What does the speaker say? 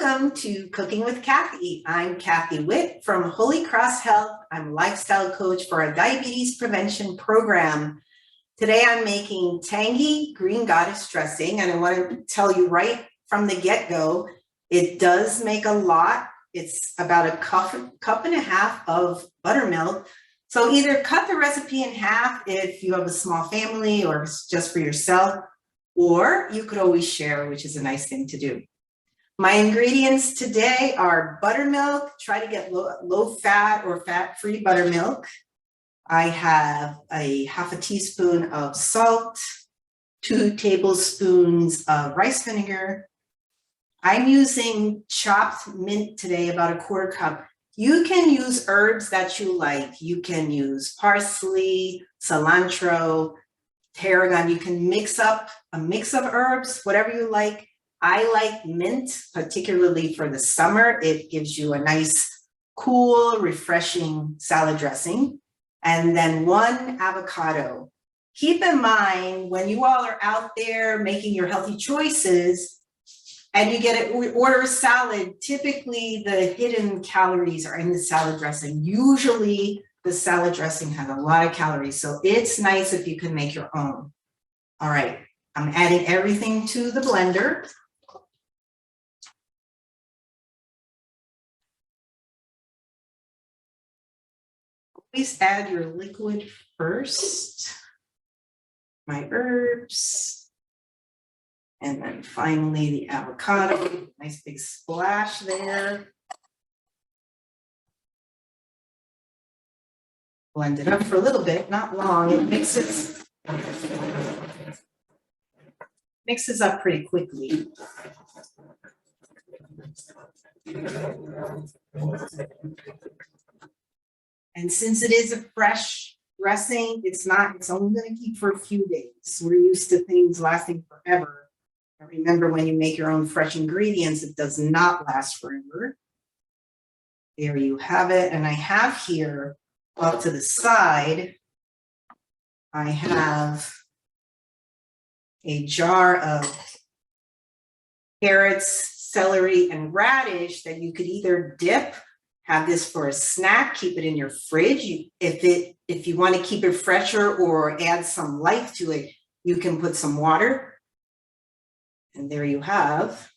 Welcome to Cooking with Cathy. I'm Cathy Witt from Holy Cross Health. I'm a lifestyle coach for a diabetes prevention program. Today I'm making Tangy Green Goddess Dressing, and I want to tell you right from the get-go, it does make a lot. It's about a cup and a half of buttermilk. So either cut the recipe in half if you have a small family or just for yourself, or you could always share, which is a nice thing to do. My ingredients today are buttermilk. Try to get low fat or fat-free buttermilk. I have a half a teaspoon of salt, 2 tablespoons of rice vinegar. I'm using chopped mint today, about a 1/4 cup. You can use herbs that you like. You can use parsley, cilantro, tarragon. You can mix up a mix of herbs, whatever you like. I like mint, particularly for the summer. It gives you a nice, cool, refreshing salad dressing. And then 1 avocado. Keep in mind, when you all are out there making your healthy choices and you order a salad, typically the hidden calories are in the salad dressing. Usually the salad dressing has a lot of calories, so it's nice if you can make your own. All right, I'm adding everything to the blender. Please add your liquid first, my herbs, and then finally the avocado. Nice big splash there. Blend it up for a little bit, not long. It mixes up pretty quickly. And since it is a fresh dressing, it's only going to keep for a few days. We're used to things lasting forever. But remember, when you make your own fresh ingredients, it does not last forever. There you have it. And I have here, off to the side, I have a jar of carrots, celery, and radish that you could either dip. Have this for a snack, keep it in your fridge. If you want to keep it fresher or add some life to it, you can put some water. And there you have